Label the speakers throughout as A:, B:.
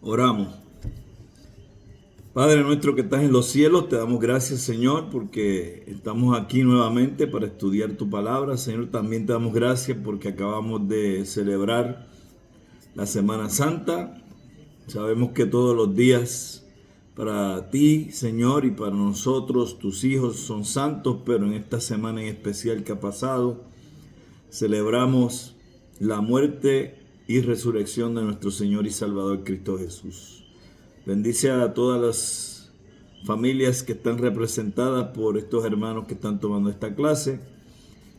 A: Oramos. Padre nuestro que estás en los cielos, te damos gracias, Señor, porque estamos aquí nuevamente para estudiar tu palabra. Señor, también te damos gracias porque acabamos de celebrar la Semana Santa. Sabemos que todos los días para ti, Señor, y para nosotros, tus hijos, son santos, pero en esta semana en especial que ha pasado, celebramos la muerte y resurrección de nuestro Señor y Salvador Cristo Jesús. Bendice a todas las familias que están representadas por estos hermanos que están tomando esta clase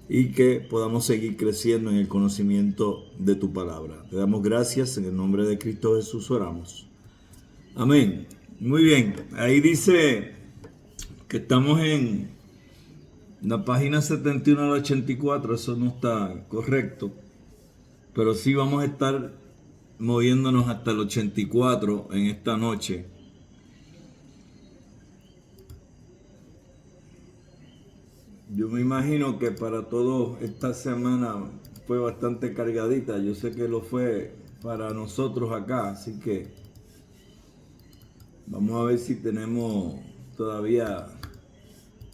A: y que podamos seguir creciendo en el conocimiento de tu palabra. Te damos gracias, en el nombre de Cristo Jesús oramos. Amén. Muy bien, ahí dice que estamos en la página 71 al 84, eso no está correcto, pero sí vamos a estar moviéndonos hasta el 84 en esta noche. Yo me imagino que para todos esta semana fue bastante cargadita. Yo sé que lo fue para nosotros acá, así que vamos a ver si tenemos todavía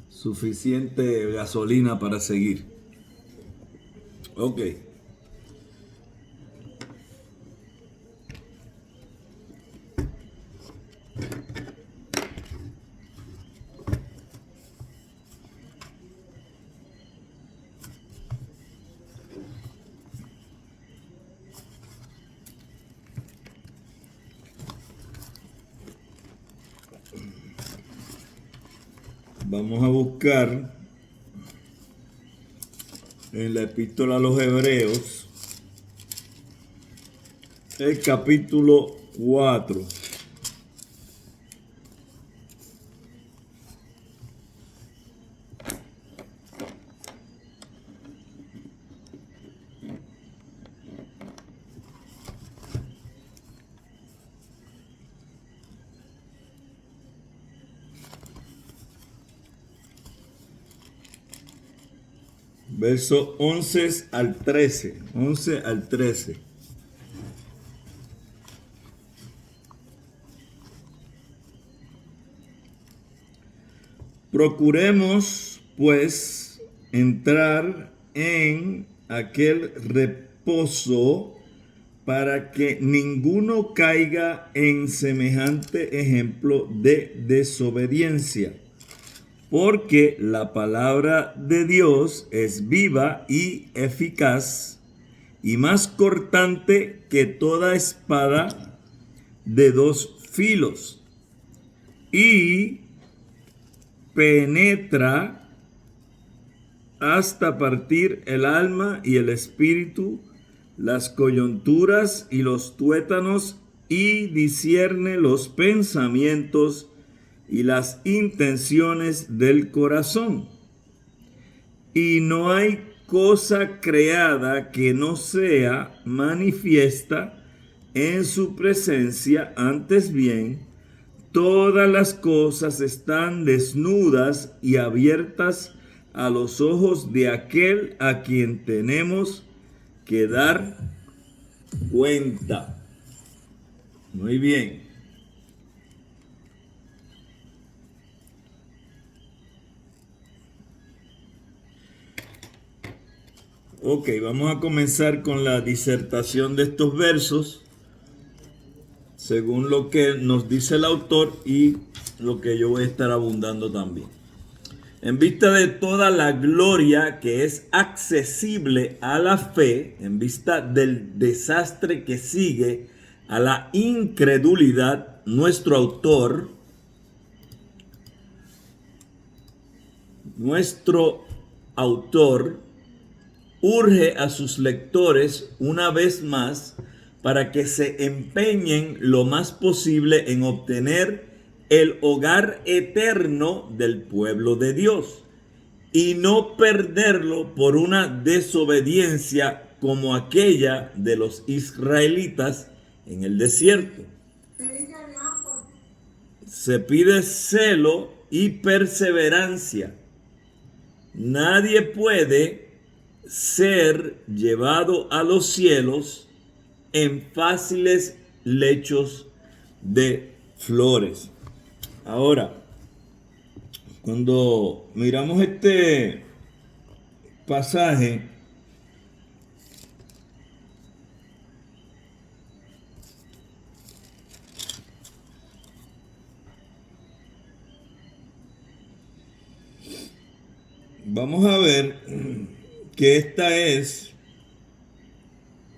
A: suficiente gasolina para seguir. Ok. Vamos a buscar en la epístola a los Hebreos el capítulo 4. Verso 11 al 13. 11 al 13. Procuremos, pues, entrar en aquel reposo para que ninguno caiga en semejante ejemplo de desobediencia. Porque la palabra de Dios es viva y eficaz y más cortante que toda espada de dos filos y penetra hasta partir el alma y el espíritu, las coyunturas y los tuétanos, y discierne los pensamientos y las intenciones del corazón. Y no hay cosa creada que no sea manifiesta en su presencia, antes bien, todas las cosas están desnudas y abiertas a los ojos de aquel a quien tenemos que dar cuenta. Muy bien. Ok, vamos a comenzar con la disertación de estos versos, según lo que nos dice el autor y lo que yo voy a estar abundando también. En vista de toda la gloria que es accesible a la fe, en vista del desastre que sigue a la incredulidad, nuestro autor urge a sus lectores una vez más para que se empeñen lo más posible en obtener el hogar eterno del pueblo de Dios y no perderlo por una desobediencia como aquella de los israelitas en el desierto. Se pide celo y perseverancia. Nadie puede ser llevado a los cielos en fáciles lechos de flores. Ahora, cuando miramos este pasaje, vamos a ver que esta es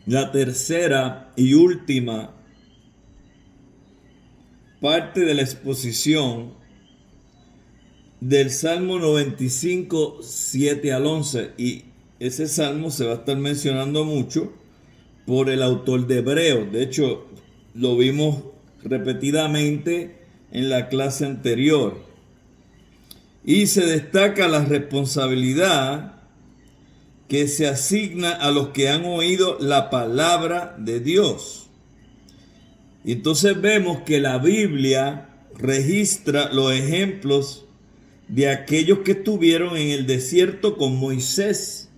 A: la tercera y última parte de la exposición del Salmo 95, 7 al 11. Y ese salmo se va a estar mencionando mucho por el autor de Hebreos. De hecho, lo vimos repetidamente en la clase anterior. Y se destaca la responsabilidad que se asigna a los que han oído la palabra de Dios. Y entonces vemos que la Biblia registra los ejemplos de aquellos que estuvieron en el desierto con Moisés,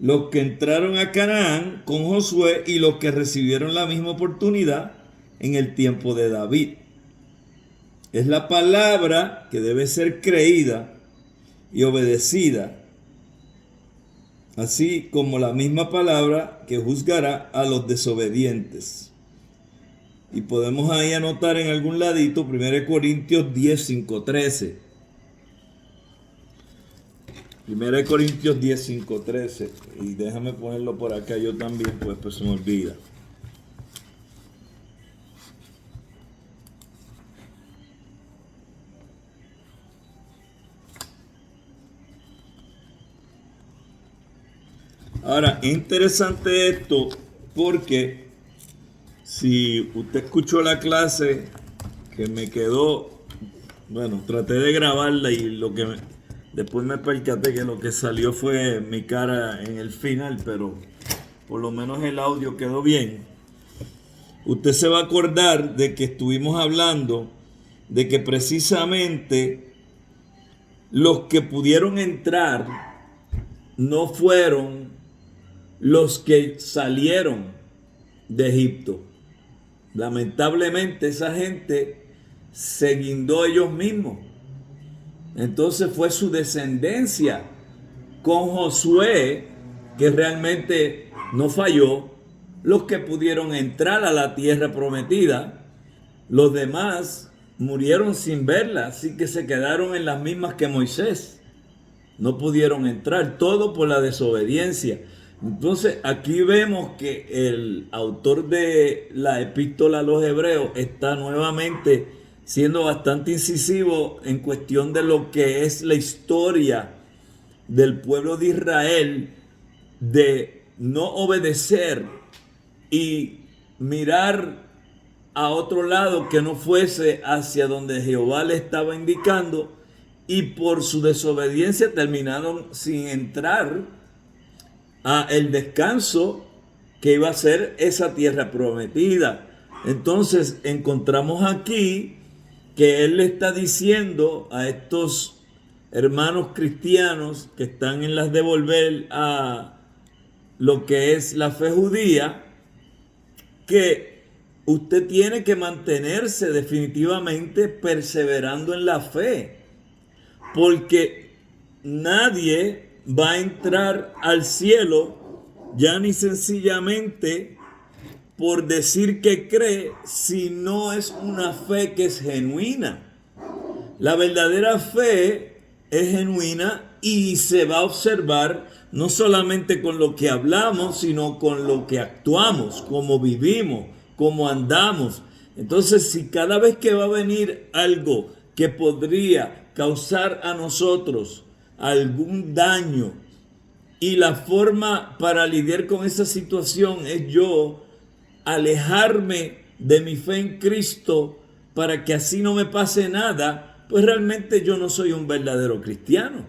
A: los que entraron a Canaán con Josué y los que recibieron la misma oportunidad en el tiempo de David. Es la palabra que debe ser creída y obedecida, así como la misma palabra que juzgará a los desobedientes. Y podemos ahí anotar en algún ladito 1 Corintios 10, 5, 13. 1 Corintios 10, 5, 13. Y déjame ponerlo por acá yo también, pues se me olvida. Ahora, interesante esto porque si usted escuchó la clase que me quedó, bueno, traté de grabarla y después me percaté que lo que salió fue mi cara en el final, pero por lo menos el audio quedó bien. Usted se va a acordar de que estuvimos hablando de que precisamente los que pudieron entrar no fueron los que salieron de Egipto. Lamentablemente esa gente se guindó ellos mismos. Entonces fue su descendencia con Josué, que realmente no falló, los que pudieron entrar a la tierra prometida. Los demás murieron sin verla, así que se quedaron en las mismas que Moisés. No pudieron entrar, todo por la desobediencia. Entonces aquí vemos que el autor de la epístola a los Hebreos está nuevamente siendo bastante incisivo en cuestión de lo que es la historia del pueblo de Israel, de no obedecer y mirar a otro lado que no fuese hacia donde Jehová le estaba indicando, y por su desobediencia terminaron sin entrar a el descanso que iba a ser esa tierra prometida. Entonces encontramos aquí que él le está diciendo a estos hermanos cristianos que están en las de volver a lo que es la fe judía, que usted tiene que mantenerse definitivamente perseverando en la fe, porque nadie va a entrar al cielo ya ni sencillamente por decir que cree, si no es una fe que es genuina. La verdadera fe es genuina y se va a observar no solamente con lo que hablamos, sino con lo que actuamos, cómo vivimos, cómo andamos. Entonces, si cada vez que va a venir algo que podría causar a nosotros algún daño, y la forma para lidiar con esa situación es yo alejarme de mi fe en Cristo para que así no me pase nada, pues realmente yo no soy un verdadero cristiano.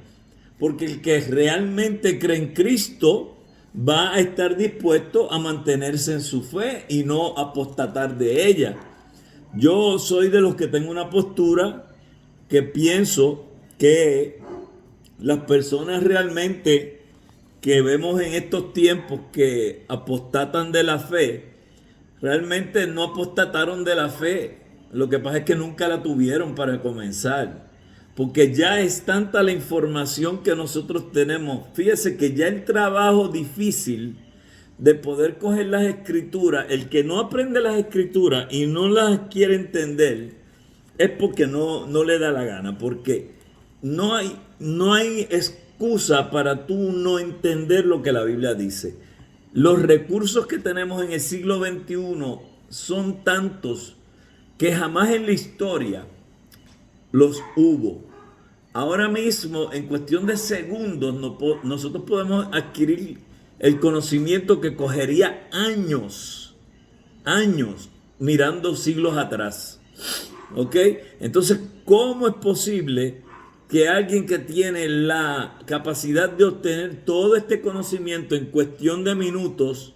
A: Porque el que realmente cree en Cristo va a estar dispuesto a mantenerse en su fe y no apostatar de ella. Yo soy de los que tengo una postura que pienso que las personas realmente que vemos en estos tiempos que apostatan de la fe, realmente no apostataron de la fe. Lo que pasa es que nunca la tuvieron para comenzar. Porque ya es tanta la información que nosotros tenemos. Fíjese que ya el trabajo difícil de poder coger las escrituras, el que no aprende las escrituras y no las quiere entender, es porque no le da la gana. Porque no hay excusa para tú no entender lo que la Biblia dice. Los recursos que tenemos en el siglo XXI son tantos que jamás en la historia los hubo. Ahora mismo, en cuestión de segundos, nosotros podemos adquirir el conocimiento que cogería años, mirando siglos atrás. ¿Ok? Entonces, ¿cómo es posible que alguien que tiene la capacidad de obtener todo este conocimiento en cuestión de minutos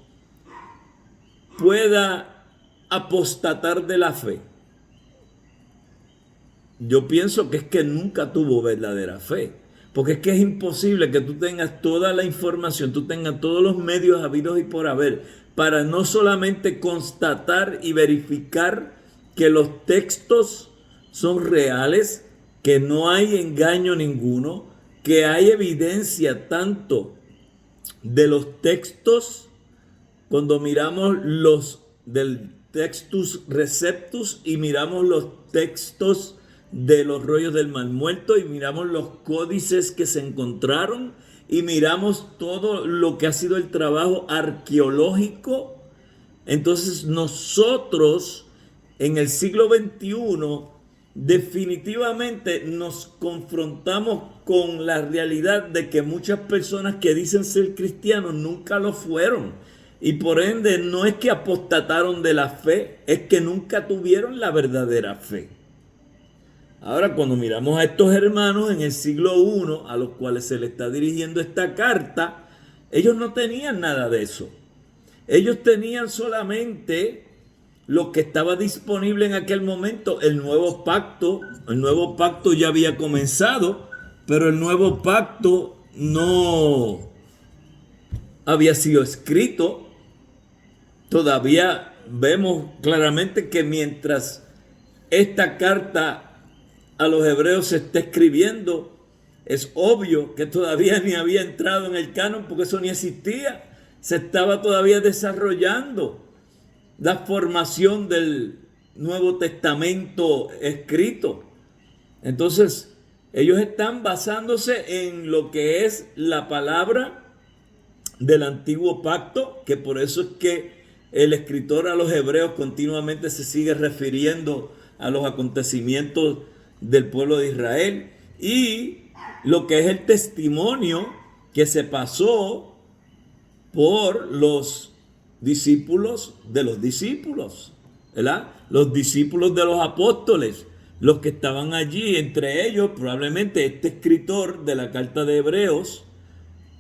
A: pueda apostatar de la fe? Yo pienso que es que nunca tuvo verdadera fe. Porque es que es imposible que tú tengas toda la información, tú tengas todos los medios habidos y por haber, para no solamente constatar y verificar que los textos son reales, que no hay engaño ninguno, que hay evidencia tanto de los textos, cuando miramos los del Textus Receptus y miramos los textos de los rollos del Mar Muerto y miramos los códices que se encontraron y miramos todo lo que ha sido el trabajo arqueológico. Entonces nosotros en el siglo XXI definitivamente nos confrontamos con la realidad de que muchas personas que dicen ser cristianos nunca lo fueron. Y por ende no es que apostataron de la fe, es que nunca tuvieron la verdadera fe. Ahora, cuando miramos a estos hermanos en el siglo I, a los cuales se le está dirigiendo esta carta, ellos no tenían nada de eso. Ellos tenían solamente lo que estaba disponible en aquel momento, el nuevo pacto. El nuevo pacto ya había comenzado, pero el nuevo pacto no había sido escrito. Todavía vemos claramente que mientras esta carta a los hebreos se está escribiendo, es obvio que todavía ni había entrado en el canon, porque eso ni existía. Se estaba todavía desarrollando la formación del Nuevo Testamento escrito. Entonces, ellos están basándose en lo que es la palabra del antiguo pacto, que por eso es que el escritor a los hebreos continuamente se sigue refiriendo a los acontecimientos del pueblo de Israel, y lo que es el testimonio que se pasó por los discípulos de los discípulos, ¿verdad? Los discípulos de los apóstoles, los que estaban allí, entre ellos probablemente este escritor de la carta de Hebreos,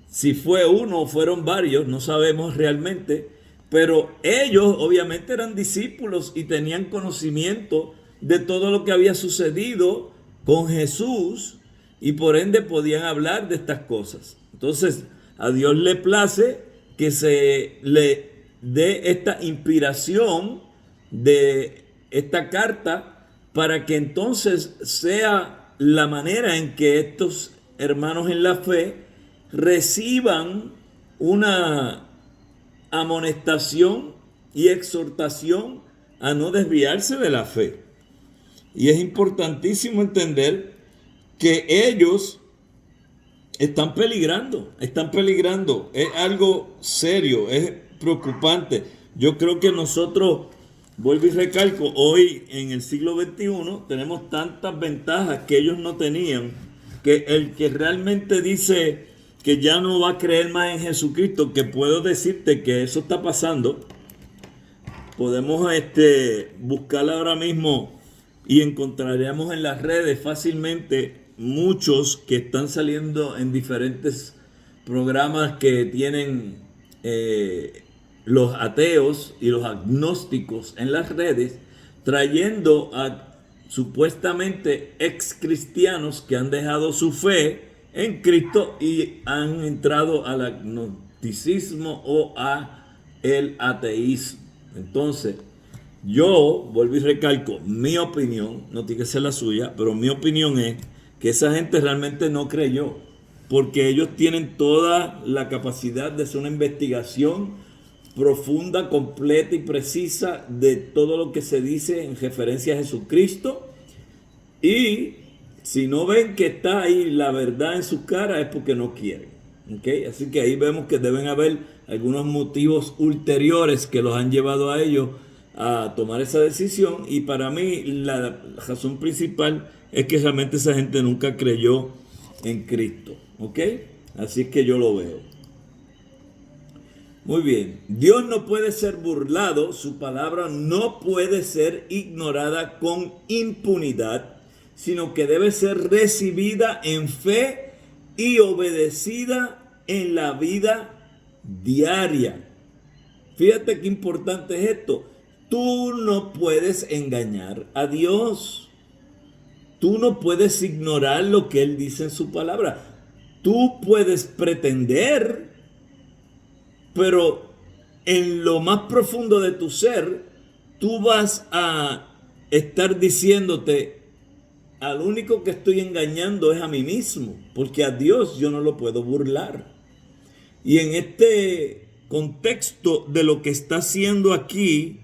A: si fue uno o fueron varios, no sabemos realmente, pero ellos obviamente eran discípulos y tenían conocimiento de todo lo que había sucedido con Jesús y por ende podían hablar de estas cosas. Entonces, a Dios le place que se le dé esta inspiración de esta carta para que entonces sea la manera en que estos hermanos en la fe reciban una amonestación y exhortación a no desviarse de la fe. Y es importantísimo entender que ellos están peligrando. Es algo serio, es preocupante. Yo creo que nosotros, vuelvo y recalco, hoy en el siglo XXI tenemos tantas ventajas que ellos no tenían, que el que realmente dice que ya no va a creer más en Jesucristo, que puedo decirte que eso está pasando. Podemos buscar ahora mismo y encontraremos en las redes fácilmente muchos que están saliendo en diferentes programas que tienen los ateos y los agnósticos en las redes, trayendo a supuestamente ex cristianos que han dejado su fe en Cristo y han entrado al agnosticismo o a el ateísmo. Entonces, yo vuelvo y recalco, mi opinión, no tiene que ser la suya, pero mi opinión es que esa gente realmente no creyó, porque ellos tienen toda la capacidad de hacer una investigación profunda, completa y precisa de todo lo que se dice en referencia a Jesucristo. Y si no ven que está ahí la verdad en su cara es porque no quieren. ¿Okay? Así que ahí vemos que deben haber algunos motivos ulteriores que los han llevado a ellos a tomar esa decisión. Y para mí la razón principal es que realmente esa gente nunca creyó en Cristo. ¿Ok? Así es que yo lo veo. Muy bien. Dios no puede ser burlado. Su palabra no puede ser ignorada con impunidad, sino que debe ser recibida en fe y obedecida en la vida diaria. Fíjate qué importante es esto. Tú no puedes engañar a Dios. Tú no puedes ignorar lo que Él dice en su palabra. Tú puedes pretender, pero en lo más profundo de tu ser, tú vas a estar diciéndote: al único que estoy engañando es a mí mismo, porque a Dios yo no lo puedo burlar. Y en este contexto de lo que está haciendo aquí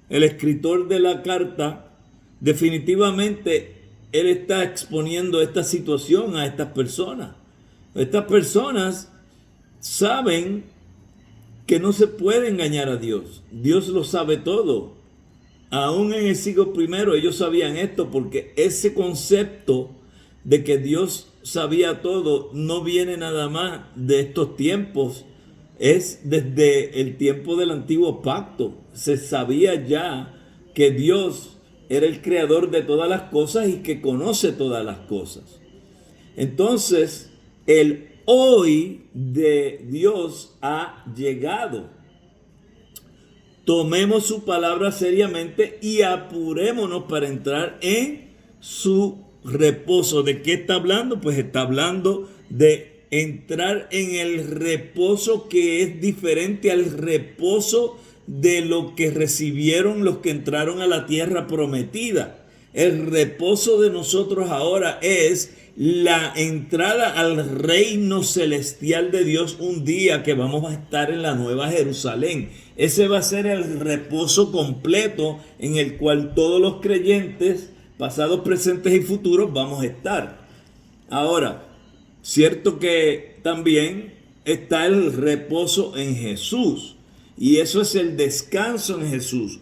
A: el escritor de la carta, definitivamente él está exponiendo esta situación a estas personas. Estas personas saben que no se puede engañar a Dios. Dios lo sabe todo. Aún en el siglo primero ellos sabían esto, porque ese concepto de que Dios sabía todo no viene nada más de estos tiempos, es desde el tiempo del antiguo pacto. Se sabía ya que Dios era el creador de todas las cosas y que conoce todas las cosas. Entonces, el hoy de Dios ha llegado. Tomemos su palabra seriamente y apurémonos para entrar en su reposo. ¿De qué está hablando? Pues está hablando de entrar en el reposo que es diferente al reposo de lo que recibieron los que entraron a la tierra prometida. El reposo de nosotros ahora es la entrada al reino celestial de Dios, un día que vamos a estar en la Nueva Jerusalén. Ese va a ser el reposo completo en el cual todos los creyentes, pasados, presentes y futuros, vamos a estar. Ahora, cierto que también está el reposo en Jesús, y eso es el descanso en Jesús,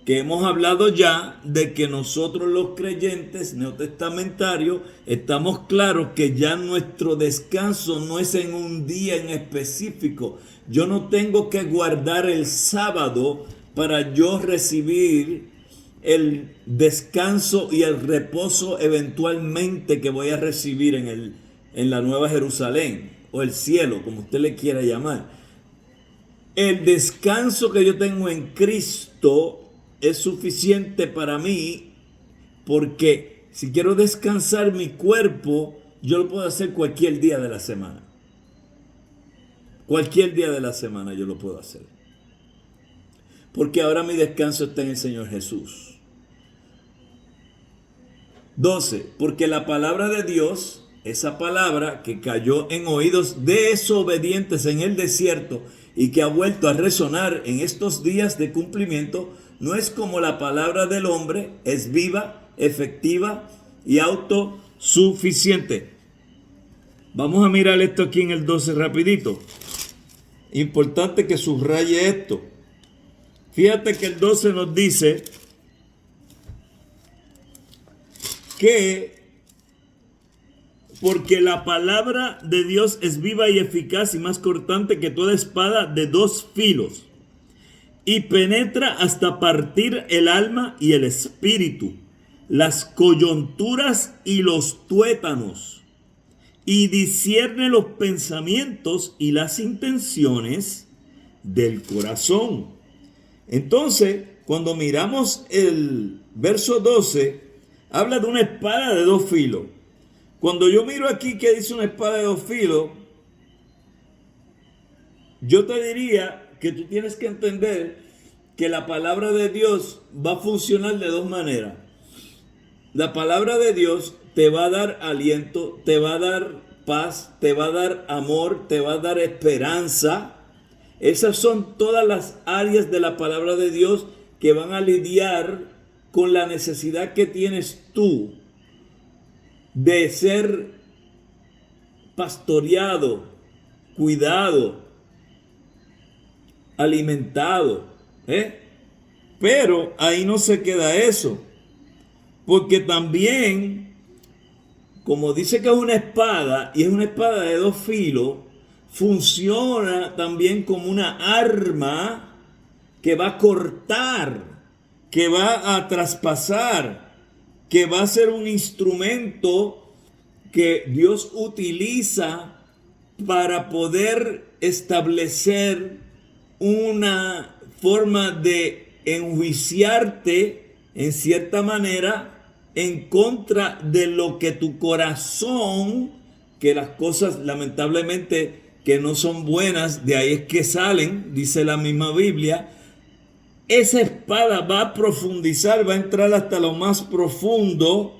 A: que hemos hablado ya de que nosotros los creyentes neotestamentarios estamos claros que ya nuestro descanso no es en un día en específico. Yo no tengo que guardar el sábado para yo recibir el descanso y el reposo eventualmente que voy a recibir en la Nueva Jerusalén, o el cielo, como usted le quiera llamar. El descanso que yo tengo en Cristo es suficiente para mí, porque si quiero descansar mi cuerpo, yo lo puedo hacer cualquier día de la semana. Cualquier día de la semana yo lo puedo hacer. Porque ahora mi descanso está en el Señor Jesús. 12. Porque la palabra de Dios, esa palabra que cayó en oídos desobedientes en el desierto y que ha vuelto a resonar en estos días de cumplimiento, no es como la palabra del hombre, es viva, efectiva y autosuficiente. Vamos a mirar esto aquí en el 12 rapidito. Importante que subraye esto. Fíjate que el 12 nos dice que porque la palabra de Dios es viva y eficaz y más cortante que toda espada de dos filos, y penetra hasta partir el alma y el espíritu, las coyunturas y los tuétanos, y discierne los pensamientos y las intenciones del corazón. Entonces, cuando miramos el verso 12, habla de una espada de dos filos. Cuando yo miro aquí que dice una espada de dos filos, yo te diría que tú tienes que entender que la palabra de Dios va a funcionar de dos maneras. La palabra de Dios te va a dar aliento, te va a dar paz, te va a dar amor, te va a dar esperanza. Esas son todas las áreas de la palabra de Dios que van a lidiar con la necesidad que tienes tú de ser pastoreado, cuidado, alimentado. Pero ahí no se queda eso, porque también, como dice que es una espada, y es una espada de dos filos, funciona también como una arma que va a cortar, que va a traspasar, que va a ser un instrumento que Dios utiliza para poder establecer una forma de enjuiciarte en cierta manera en contra de lo que tu corazón, que las cosas lamentablemente que no son buenas, de ahí es que salen, dice la misma Biblia. Esa espada va a profundizar, va a entrar hasta lo más profundo,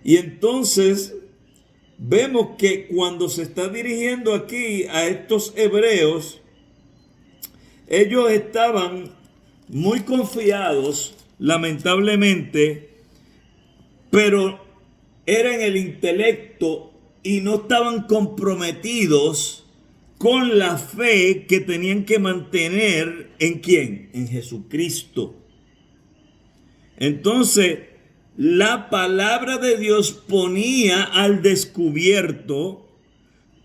A: y entonces vemos que cuando se está dirigiendo aquí a estos hebreos, ellos estaban muy confiados, lamentablemente, pero era en el intelecto y no estaban comprometidos con la fe que tenían que mantener. ¿En quién? En Jesucristo. Entonces, la palabra de Dios ponía al descubierto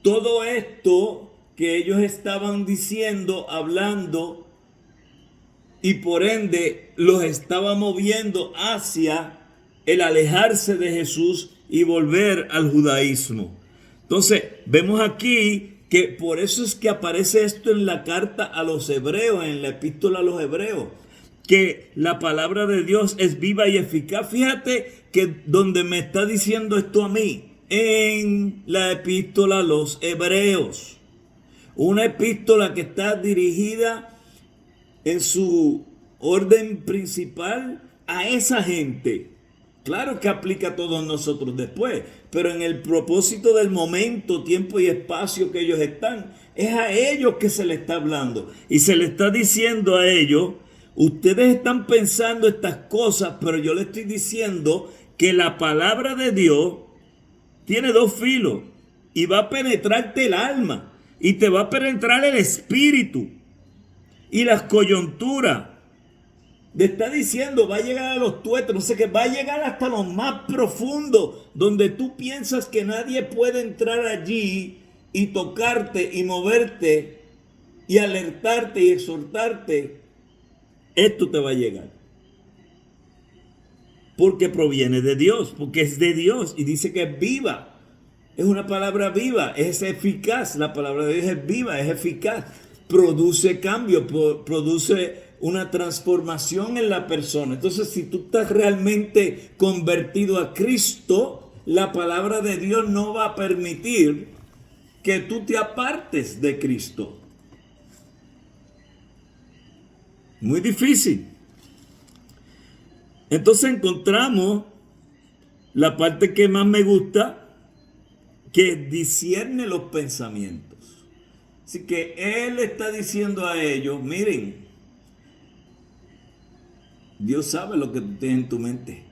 A: todo esto que ellos estaban diciendo, hablando, y por ende los estaba moviendo hacia el alejarse de Jesús y volver al judaísmo. Entonces, vemos aquí que por eso es que aparece esto en la carta a los hebreos, en la epístola a los hebreos, que la palabra de Dios es viva y eficaz. Fíjate que donde me está diciendo esto a mí, en la epístola a los hebreos, una epístola que está dirigida en su orden principal a esa gente. Claro que aplica a todos nosotros después, pero en el propósito del momento, tiempo y espacio que ellos están, es a ellos que se les está hablando. Y se les está diciendo a ellos: ustedes están pensando estas cosas, pero yo les estoy diciendo que la palabra de Dios tiene dos filos y va a penetrarte el alma y te va a penetrar el espíritu y las coyunturas. Le está diciendo, va a llegar a los tuétanos, no sé qué, va a llegar hasta lo más profundo, donde tú piensas que nadie puede entrar allí y tocarte y moverte y alertarte y exhortarte. Esto te va a llegar. Porque proviene de Dios, porque es de Dios y dice que es viva. Es una palabra viva, es eficaz. La palabra de Dios es viva, es eficaz. Produce cambio, produce una transformación en la persona. Entonces, si tú estás realmente convertido a Cristo, la palabra de Dios no va a permitir que tú te apartes de Cristo. Muy difícil. Entonces encontramos la parte que más me gusta, que discierne los pensamientos. Así que Él está diciendo a ellos: miren, Dios sabe lo que tú tienes en tu mente.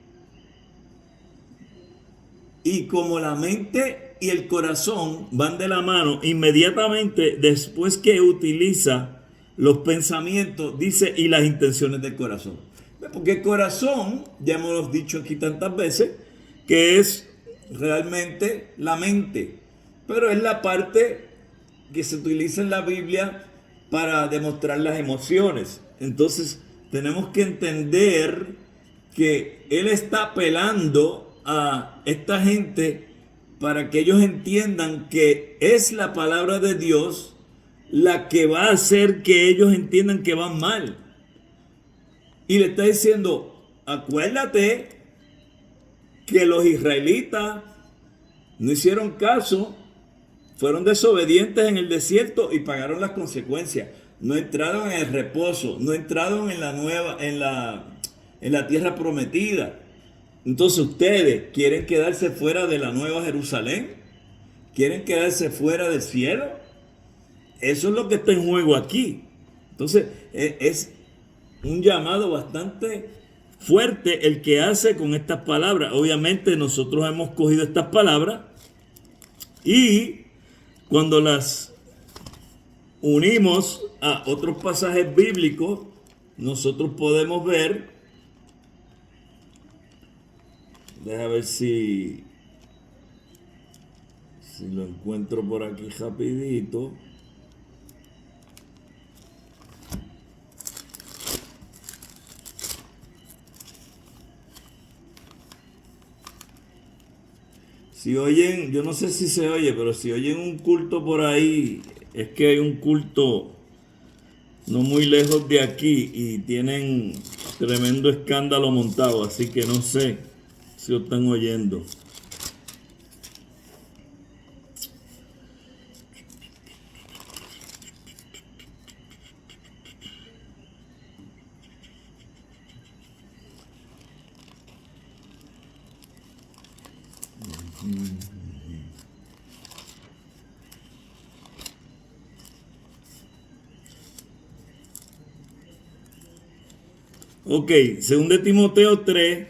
A: Y como la mente y el corazón van de la mano, inmediatamente después que utiliza los pensamientos, dice, y las intenciones del corazón. Porque el corazón, ya hemos dicho aquí tantas veces, que es realmente la mente. Pero es la parte que se utiliza en la Biblia para demostrar las emociones. Entonces, tenemos que entender que Él está apelando a esta gente para que ellos entiendan que es la palabra de Dios la que va a hacer que ellos entiendan que van mal. Y le está diciendo: acuérdate que los israelitas no hicieron caso, fueron desobedientes en el desierto y pagaron las consecuencias. no entraron en el reposo, no entraron en la tierra prometida. Entonces ustedes quieren quedarse fuera de la Nueva Jerusalén, quieren quedarse fuera del cielo. Eso es lo que está en juego aquí. Entonces es un llamado bastante fuerte el que hace con estas palabras. Obviamente nosotros hemos cogido estas palabras y cuando las unimos a otros pasajes bíblicos, nosotros podemos ver, déjame ver si lo encuentro por aquí rapidito. Si oyen, yo no sé si se oye, pero si oyen un culto por ahí, es que hay un culto no muy lejos de aquí y tienen tremendo escándalo montado, así que no sé si lo están oyendo. Ok, según de Timoteo 3,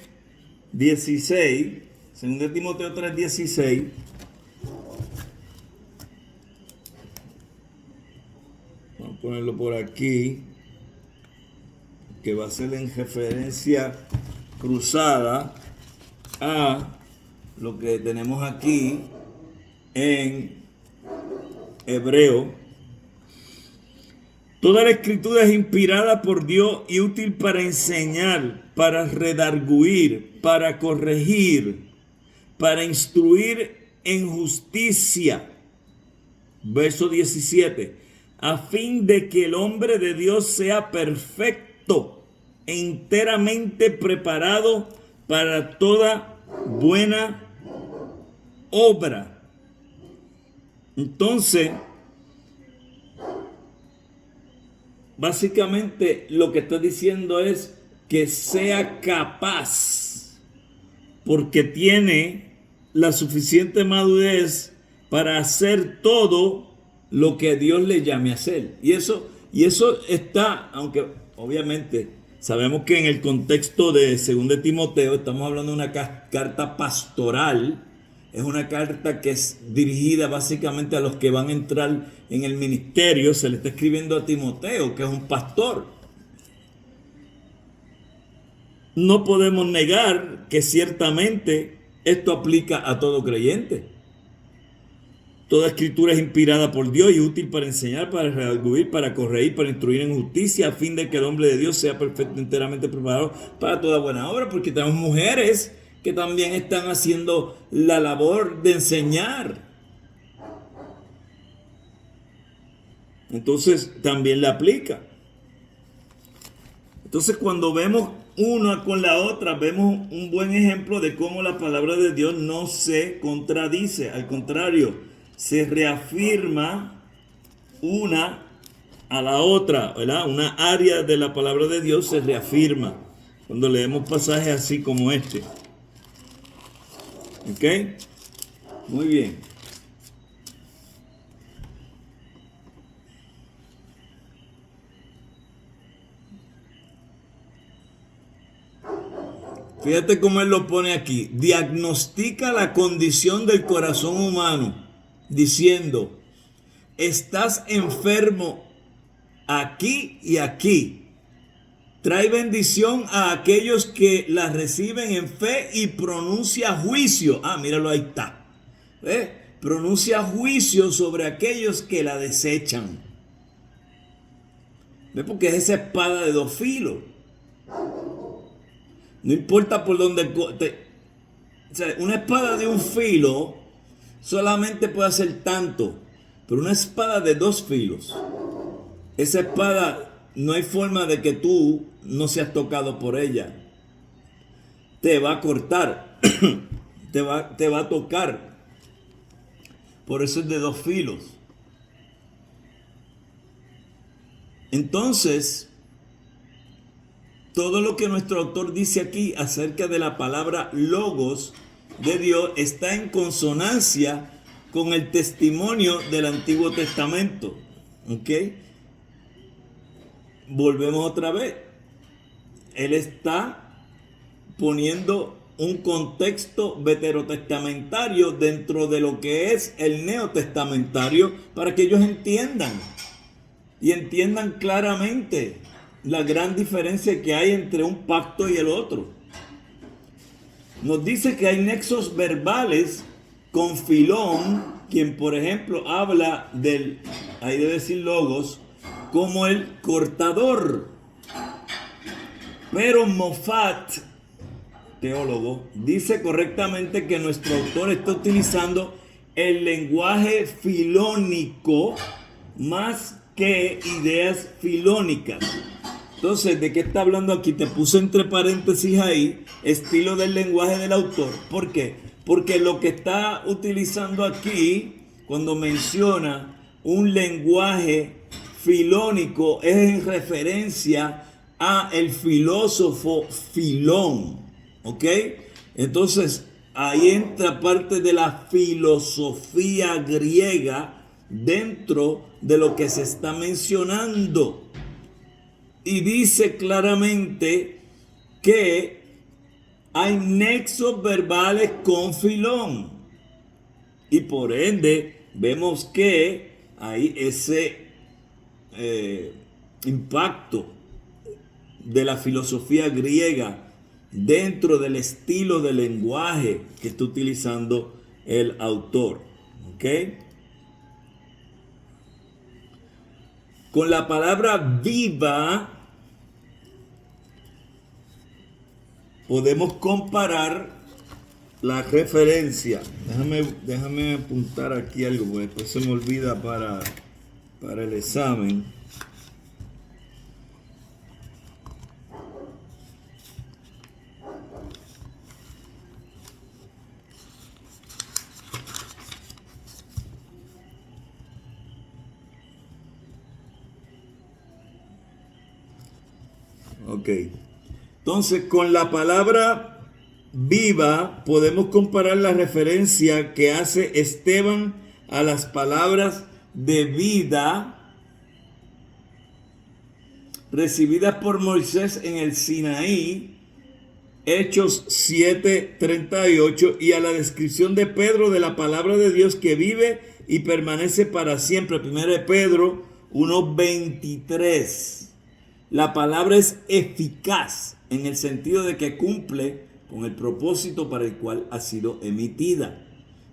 A: 16, según de Timoteo 3, 16, vamos a ponerlo por aquí, que va a ser en referencia cruzada a lo que tenemos aquí en Hebreo. Toda la escritura es inspirada por Dios y útil para enseñar, para redarguir, para corregir, para instruir en justicia. Verso 17. A fin de que el hombre de Dios sea perfecto, enteramente preparado para toda buena obra. Entonces, básicamente lo que está diciendo es que sea capaz, porque tiene la suficiente madurez para hacer todo lo que Dios le llame a hacer. Y eso está, aunque obviamente sabemos que en el contexto de 2 de Timoteo estamos hablando de una carta pastoral. Es una carta que es dirigida básicamente a los que van a entrar en el ministerio. Se le está escribiendo a Timoteo, que es un pastor. No podemos negar que ciertamente esto aplica a todo creyente. Toda escritura es inspirada por Dios y útil para enseñar, para redarguir, para corregir, para instruir en justicia, a fin de que el hombre de Dios sea perfecto, enteramente preparado para toda buena obra, porque tenemos mujeres que también están haciendo la labor de enseñar. Entonces también le aplica. Entonces cuando vemos una con la otra, vemos un buen ejemplo de cómo la palabra de Dios no se contradice. Al contrario, se reafirma una a la otra, ¿verdad? Una área de la palabra de Dios se reafirma cuando leemos pasajes así como este. ¿Ok? Muy bien. Fíjate cómo él lo pone aquí. Diagnostica la condición del corazón humano, diciendo, estás enfermo aquí y aquí. Trae bendición a aquellos que la reciben en fe y pronuncia juicio. Ah, míralo, ahí está. Pronuncia juicio sobre aquellos que la desechan. ¿Ves? Porque es esa espada de dos filos. No importa por dónde... O sea, una espada de un filo solamente puede hacer tanto. Pero una espada de dos filos, esa espada no hay forma de que tú no seas tocado por ella. Te va a cortar. te va a tocar. Por eso es de dos filos. Entonces, todo lo que nuestro autor dice aquí acerca de la palabra logos de Dios está en consonancia con el testimonio del Antiguo Testamento. ¿Ok? Volvemos otra vez. Él está poniendo un contexto veterotestamentario dentro de lo que es el neotestamentario para que ellos entiendan y entiendan claramente la gran diferencia que hay entre un pacto y el otro. Nos dice que hay nexos verbales con Filón, quien por ejemplo habla del, ahí debe decir logos, como el cortador. Pero Moffat, teólogo, dice correctamente que nuestro autor está utilizando el lenguaje filónico más que ideas filónicas. Entonces, ¿de qué está hablando aquí? Te puse entre paréntesis ahí, estilo del lenguaje del autor. ¿Por qué? Porque lo que está utilizando aquí, cuando menciona un lenguaje filónico, es en referencia a el filósofo Filón. ¿Ok? Entonces, ahí entra parte de la filosofía griega dentro de lo que se está mencionando. Y dice claramente que hay nexos verbales con Filón. Y por ende, vemos que hay ese impacto de la filosofía griega dentro del estilo de lenguaje que está utilizando el autor. ¿Ok? Con la palabra viva podemos comparar la referencia. Déjame apuntar aquí algo, porque después se me olvida para el examen. Ok. Entonces, con la palabra viva podemos comparar la referencia que hace Esteban a las palabras de vida recibidas por Moisés en el Sinaí, Hechos 7:38, y a la descripción de Pedro de la palabra de Dios que vive y permanece para siempre. 1 Pedro 1:23. La palabra es eficaz en el sentido de que cumple con el propósito para el cual ha sido emitida.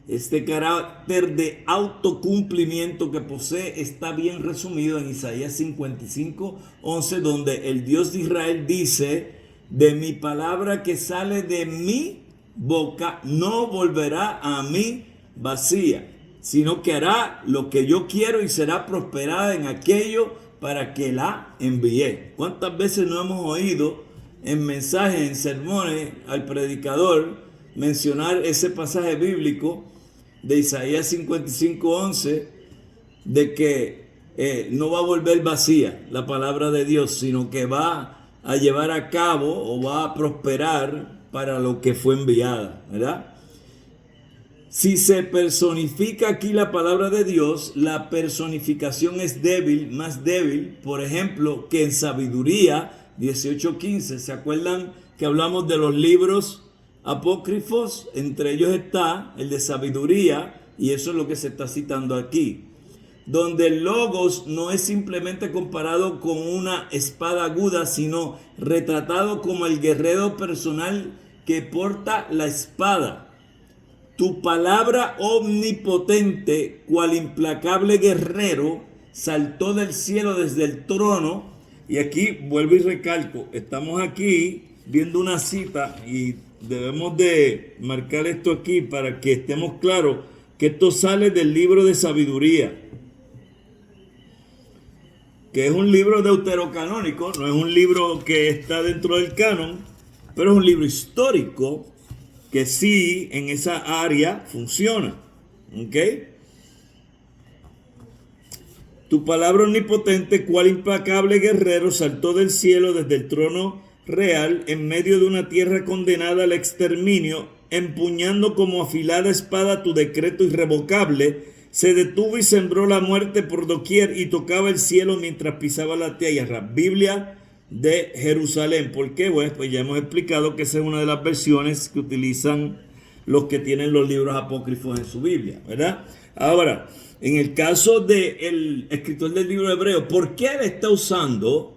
A: Este carácter de autocumplimiento que posee está bien resumido en Isaías 55:11, donde el Dios de Israel dice: de mi palabra que sale de mi boca no volverá a mí vacía, sino que hará lo que yo quiero y será prosperada en aquello para que la envié. ¿Cuántas veces no hemos oído en mensajes, en sermones, al predicador mencionar ese pasaje bíblico de Isaías 55:11, de que no va a volver vacía la palabra de Dios, sino que va a llevar a cabo o va a prosperar para lo que fue enviada, ¿verdad? Si se personifica aquí la palabra de Dios, la personificación es débil, más débil, por ejemplo, que en Sabiduría 18:15. ¿Se acuerdan que hablamos de los libros apócrifos? Entre ellos está el de Sabiduría, y eso es lo que se está citando aquí, donde el logos no es simplemente comparado con una espada aguda, sino retratado como el guerrero personal que porta la espada. Tu palabra omnipotente, cual implacable guerrero, saltó del cielo desde el trono. Y aquí vuelvo y recalco, estamos aquí viendo una cita y debemos de marcar esto aquí para que estemos claros que esto sale del libro de Sabiduría, que es un libro deuterocanónico, no es un libro que está dentro del canon, pero es un libro histórico que sí en esa área funciona. ¿Ok? Tu palabra omnipotente, cual implacable guerrero, saltó del cielo desde el trono real en medio de una tierra condenada al exterminio, empuñando como afilada espada tu decreto irrevocable, se detuvo y sembró la muerte por doquier y tocaba el cielo mientras pisaba la tierra. Biblia de Jerusalén. ¿Por qué? Pues ya hemos explicado que esa es una de las versiones que utilizan los que tienen los libros apócrifos en su Biblia, ¿verdad? Ahora, en el caso del escritor del libro hebreo, ¿por qué él está usando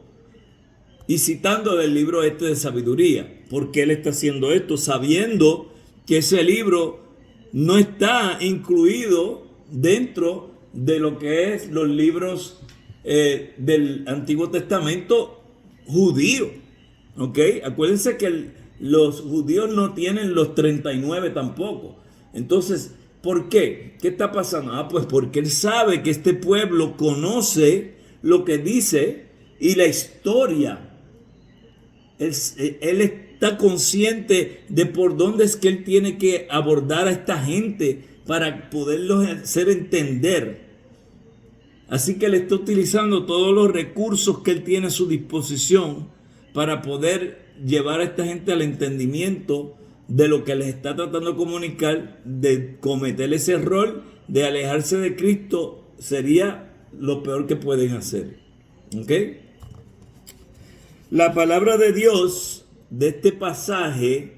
A: y citando del libro este de sabiduría? ¿Por qué él está haciendo esto sabiendo que ese libro no está incluido dentro de lo que es los libros del Antiguo Testamento judío? ¿Ok? Acuérdense que los judíos no tienen los 39 tampoco. Entonces, ¿por qué? ¿Qué está pasando? Pues porque él sabe que este pueblo conoce lo que dice y la historia. Él está consciente de por dónde es que él tiene que abordar a esta gente para poderlos hacer entender. Así que él está utilizando todos los recursos que él tiene a su disposición para poder llevar a esta gente al entendimiento de lo que les está tratando de comunicar. De cometer ese error de alejarse de Cristo sería lo peor que pueden hacer. ¿Ok? La palabra de Dios de este pasaje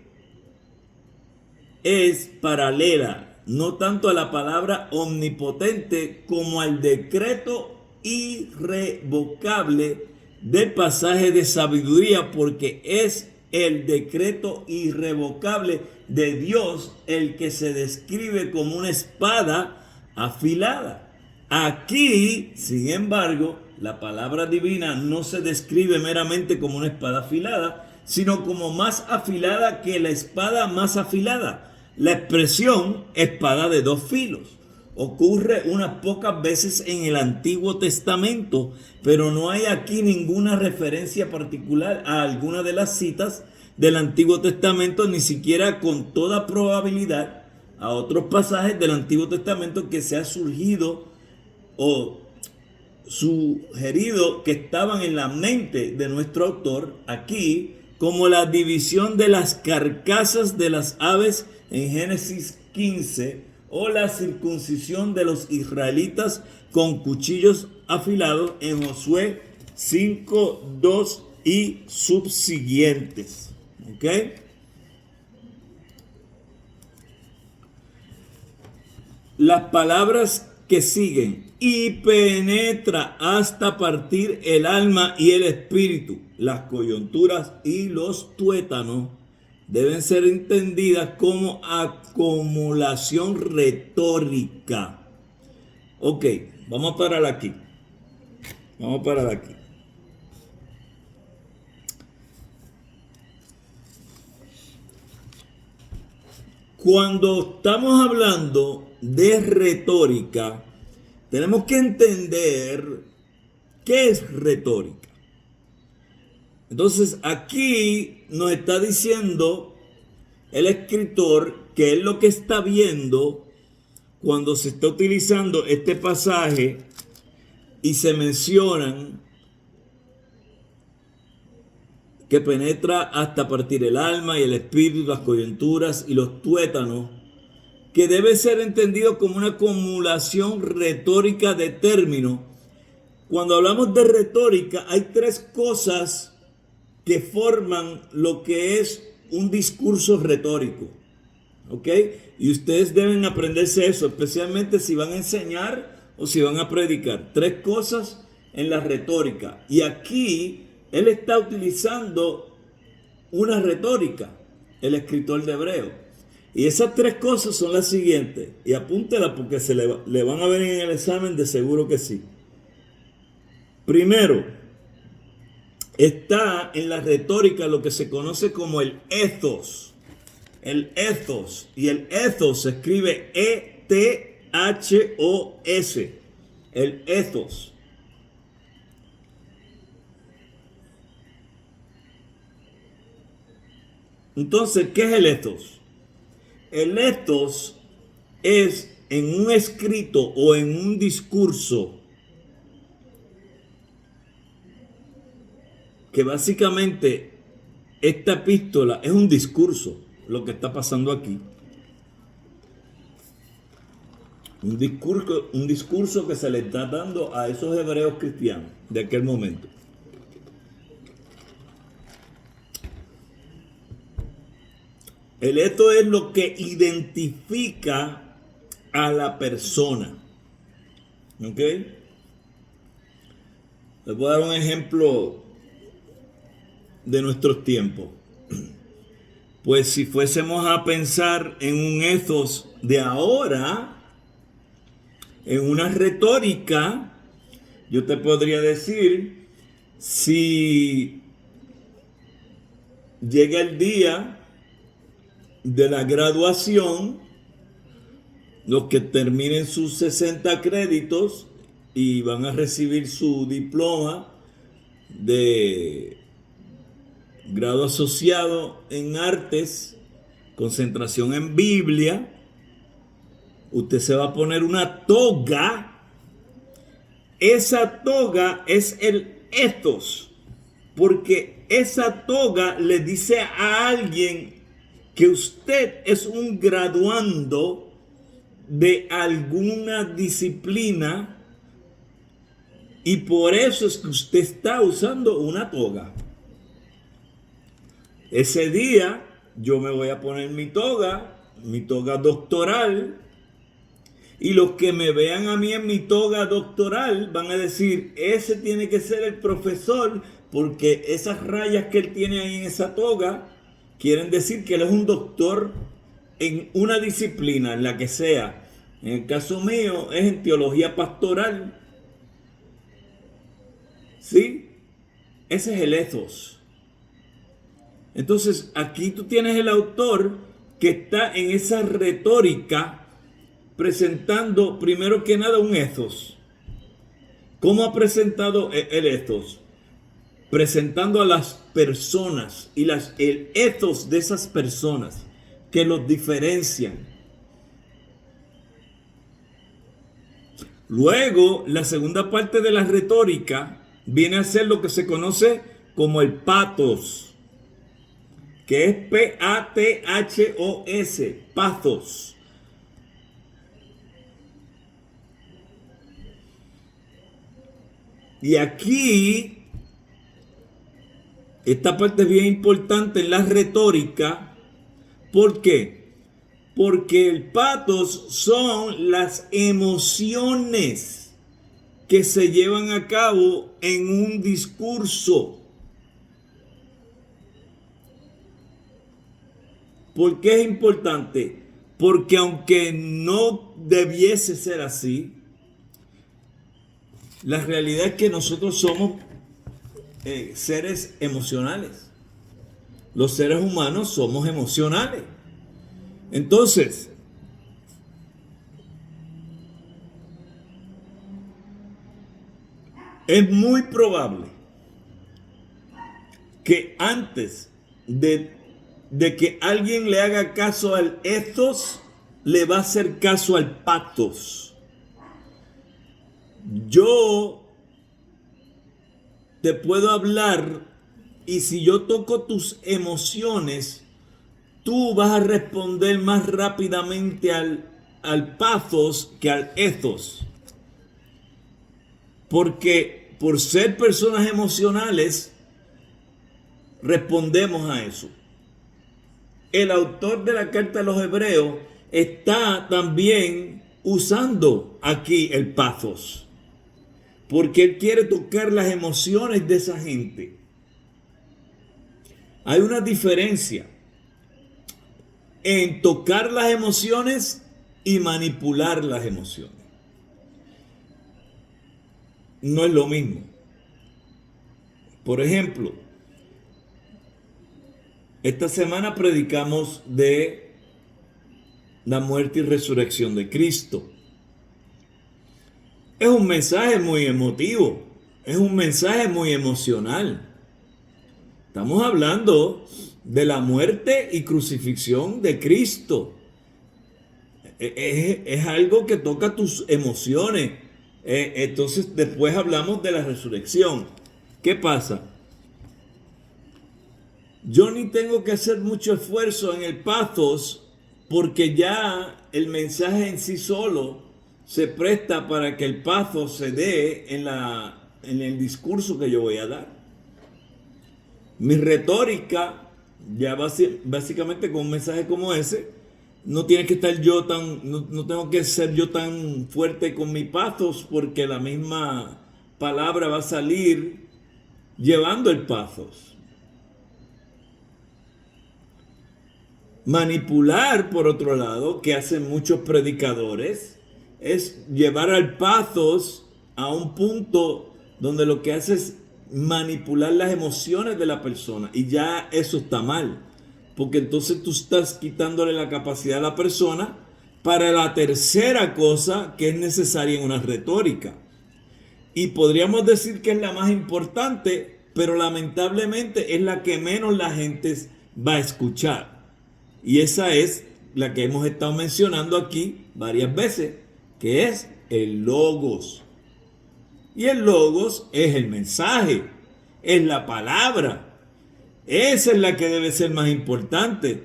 A: es paralela, no tanto a la palabra omnipotente como al decreto irrevocable del pasaje de sabiduría, porque es el decreto irrevocable de Dios el que se describe como una espada afilada. Aquí, sin embargo, la palabra divina no se describe meramente como una espada afilada, sino como más afilada que la espada más afilada. La expresión espada de dos filos ocurre unas pocas veces en el Antiguo Testamento, pero no hay aquí ninguna referencia particular a alguna de las citas del Antiguo Testamento, ni siquiera con toda probabilidad a otros pasajes del Antiguo Testamento que se ha surgido o sugerido que estaban en la mente de nuestro autor aquí, como la división de las carcasas de las aves en Génesis 15, o la circuncisión de los israelitas con cuchillos afilados en Josué 5, 2 y subsiguientes. ¿Ok? Las palabras que siguen: y penetra hasta partir el alma y el espíritu, las coyunturas y los tuétanos, deben ser entendidas como acumulación retórica. Ok, vamos a parar aquí. Cuando estamos hablando de retórica, tenemos que entender qué es retórica. Entonces aquí nos está diciendo el escritor que es lo que está viendo cuando se está utilizando este pasaje y se mencionan que penetra hasta partir el alma y el espíritu, las coyunturas y los tuétanos, que debe ser entendido como una acumulación retórica de términos. Cuando hablamos de retórica, hay tres cosas que forman lo que es un discurso retórico. ¿Ok? Y ustedes deben aprenderse eso, especialmente si van a enseñar o si van a predicar. Tres cosas en la retórica. Y aquí él está utilizando una retórica, el escritor de Hebreo. Y esas tres cosas son las siguientes. Y apúntela porque le van a ver en el examen, de seguro que sí. Primero, está en la retórica lo que se conoce como el ethos. El ethos. Y el ethos se escribe E-T-H-O-S. El ethos. Entonces, ¿qué es el ethos? El ethos es en un escrito o en un discurso que básicamente esta epístola es un discurso, lo que está pasando aquí. Un discurso que se le está dando a esos hebreos cristianos de aquel momento. El esto es lo que identifica a la persona. ¿Ok? Les voy a dar un ejemplo de nuestros tiempos. Pues si fuésemos a pensar en un ethos de ahora, en una retórica, yo te podría decir, si llega el día de la graduación, los que terminen sus 60 créditos y van a recibir su diploma de grado asociado en artes, concentración en Biblia, usted se va a poner una toga. Esa toga es el ethos, porque esa toga le dice a alguien que usted es un graduando de alguna disciplina y por eso es que usted está usando una toga. Ese día yo me voy a poner mi toga doctoral, y los que me vean a mí en mi toga doctoral van a decir, ese tiene que ser el profesor, porque esas rayas que él tiene ahí en esa toga quieren decir que él es un doctor en una disciplina, en la que sea. En el caso mío es en teología pastoral. ¿Sí? Ese es el ethos. Entonces aquí tú tienes el autor que está en esa retórica presentando primero que nada un ethos. ¿Cómo ha presentado el ethos? Presentando a las personas y el ethos de esas personas que los diferencian. Luego, la segunda parte de la retórica viene a ser lo que se conoce como el pathos, que es P-A-T-H-O-S, pathos. Y aquí, esta parte es bien importante en la retórica. ¿Por qué? Porque el pathos son las emociones que se llevan a cabo en un discurso. ¿Por qué es importante? Porque aunque no debiese ser así, la realidad es que nosotros somos seres emocionales. Los seres humanos somos emocionales. Entonces, es muy probable que antes de que alguien le haga caso al ethos, le va a hacer caso al pathos. Yo te puedo hablar y si yo toco tus emociones, tú vas a responder más rápidamente al pathos que al ethos. Porque por ser personas emocionales, respondemos a eso. El autor de la carta a los Hebreos está también usando aquí el pathos, porque él quiere tocar las emociones de esa gente. Hay una diferencia en tocar las emociones y manipular las emociones. No es lo mismo. Por ejemplo, esta semana predicamos de la muerte y resurrección de Cristo. Es un mensaje muy emotivo, es un mensaje muy emocional. Estamos hablando de la muerte y crucifixión de Cristo. Es algo que toca tus emociones. Entonces después hablamos de la resurrección. ¿Qué pasa? yo ni tengo que hacer mucho esfuerzo en el pathos porque ya el mensaje en sí solo se presta para que el pathos se dé en el discurso que yo voy a dar. Mi retórica, ya básicamente con un mensaje como ese, no tiene que estar yo tan, no tengo que ser yo tan fuerte con mi pathos porque la misma palabra va a salir llevando el pathos. Manipular, por otro lado, que hacen muchos predicadores, es llevar al pathos a un punto donde lo que hace es manipular las emociones de la persona. Y ya eso está mal. Porque entonces tú estás quitándole la capacidad a la persona para la tercera cosa que es necesaria en una retórica. Y podríamos decir que es la más importante, pero lamentablemente es la que menos la gente va a escuchar. Y esa es la que hemos estado mencionando aquí varias veces, que es el logos. Y el logos es el mensaje, es la palabra. Esa es la que debe ser más importante.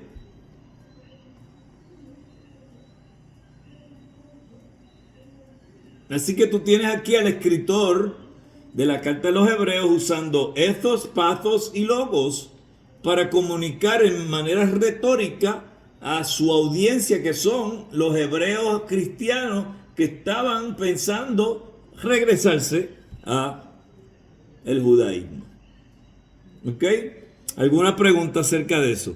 A: Así que tú tienes aquí al escritor de la carta de los Hebreos usando ethos, pathos y logos para comunicar en manera retórica a su audiencia, que son los hebreos cristianos que estaban pensando regresarse a el judaísmo. ¿Ok? ¿Alguna pregunta acerca de eso?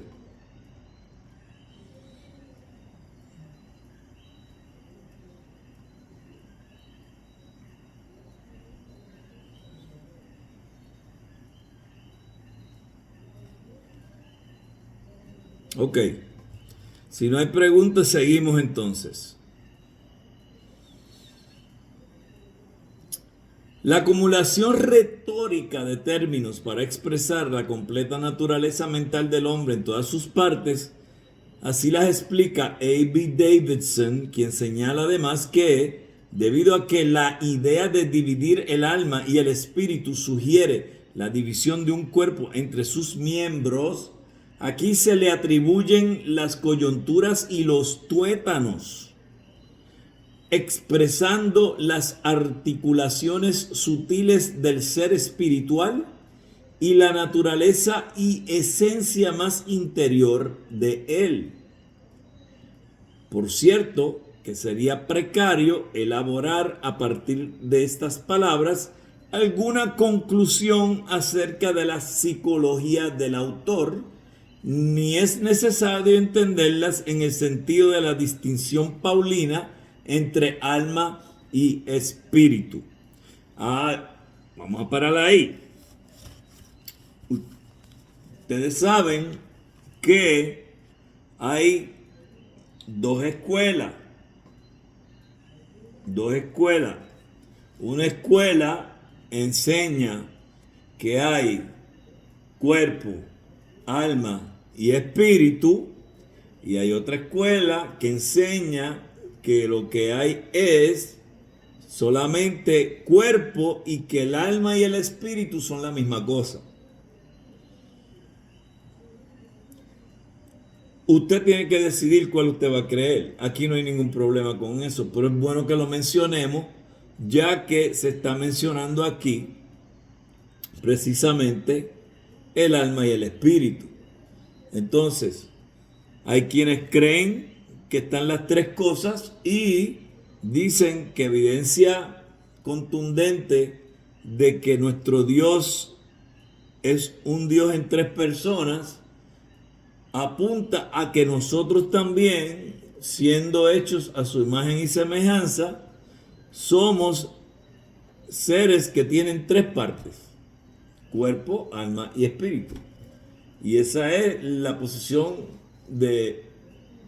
A: Ok. Si no hay preguntas, seguimos entonces. La acumulación retórica de términos para expresar la completa naturaleza mental del hombre en todas sus partes, así las explica A.B. Davidson, quien señala además que, debido a que la idea de dividir el alma y el espíritu sugiere la división de un cuerpo entre sus miembros, aquí se le atribuyen las coyunturas y los tuétanos, expresando las articulaciones sutiles del ser espiritual y la naturaleza y esencia más interior de él. Por cierto, que sería precario elaborar a partir de estas palabras alguna conclusión acerca de la psicología del autor, ni es necesario entenderlas en el sentido de la distinción paulina entre alma y espíritu. Vamos a parar ahí. Ustedes saben que hay dos escuelas. Una escuela enseña que hay cuerpo, alma y espíritu, y hay otra escuela que enseña que lo que hay es solamente cuerpo y que el alma y el espíritu son la misma cosa. Usted tiene que decidir cuál usted va a creer. Aquí no hay ningún problema con eso, pero es bueno que lo mencionemos, ya que se está mencionando aquí precisamente el alma y el espíritu. Entonces, hay quienes creen que están las tres cosas y dicen que evidencia contundente de que nuestro Dios es un Dios en tres personas apunta a que nosotros también, siendo hechos a su imagen y semejanza, somos seres que tienen tres partes: cuerpo, alma y espíritu. Y esa es la posición de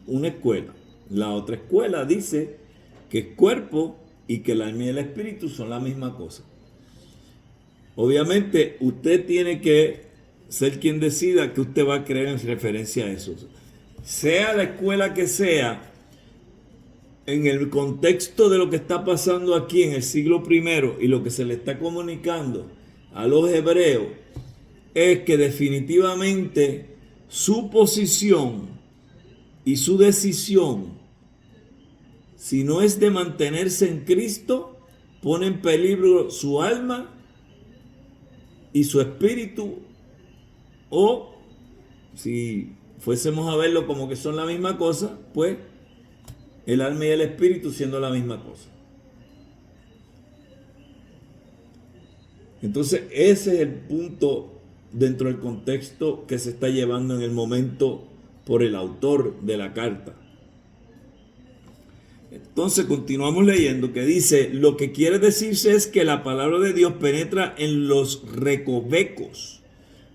A: una escuela. La otra escuela dice que es cuerpo y que el alma y el espíritu son la misma cosa. Obviamente usted tiene que ser quien decida que usted va a creer en referencia a eso. Sea la escuela que sea, en el contexto de lo que está pasando aquí en el siglo I y lo que se le está comunicando a los hebreos, es que definitivamente su posición y su decisión, si no es de mantenerse en Cristo, pone en peligro su alma y su espíritu, o si fuésemos a verlo como que son la misma cosa, pues el alma y el espíritu siendo la misma cosa. Entonces ese es el punto dentro del contexto que se está llevando en el momento por el autor de la carta. Entonces continuamos leyendo, que dice: lo que quiere decirse es que la palabra de Dios penetra en los recovecos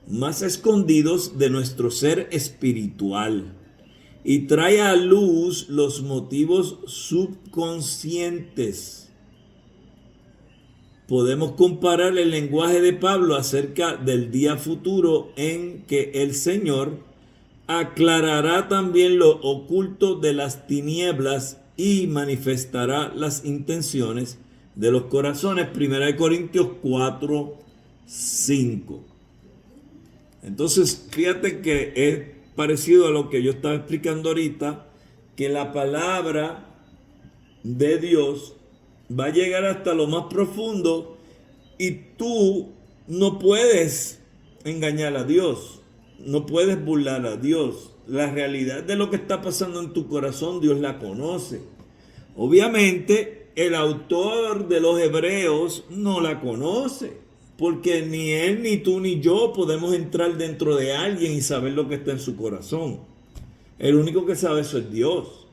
A: más escondidos de nuestro ser espiritual y trae a luz los motivos subconscientes. Podemos comparar el lenguaje de Pablo acerca del día futuro en que el Señor aclarará también lo oculto de las tinieblas y manifestará las intenciones de los corazones. 1 Corintios 4, 5. Entonces, fíjate que es parecido a lo que yo estaba explicando ahorita, que la palabra de Dios va a llegar hasta lo más profundo y tú no puedes engañar a Dios, no puedes burlar a Dios. La realidad de lo que está pasando en tu corazón, Dios la conoce. Obviamente, el autor de los Hebreos no la conoce, porque ni él, ni tú, ni yo podemos entrar dentro de alguien y saber lo que está en su corazón. El único que sabe eso es Dios.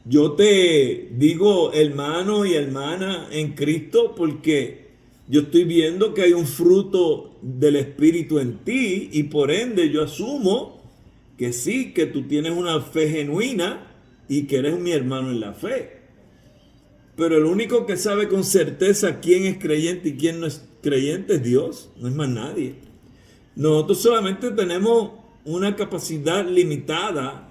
A: Yo te digo hermano y hermana en Cristo porque yo estoy viendo que hay un fruto del Espíritu en ti y por ende yo asumo que sí, que tú tienes una fe genuina y que eres mi hermano en la fe. Pero el único que sabe con certeza quién es creyente y quién no es creyente es Dios, no es más nadie. Nosotros solamente tenemos una capacidad limitada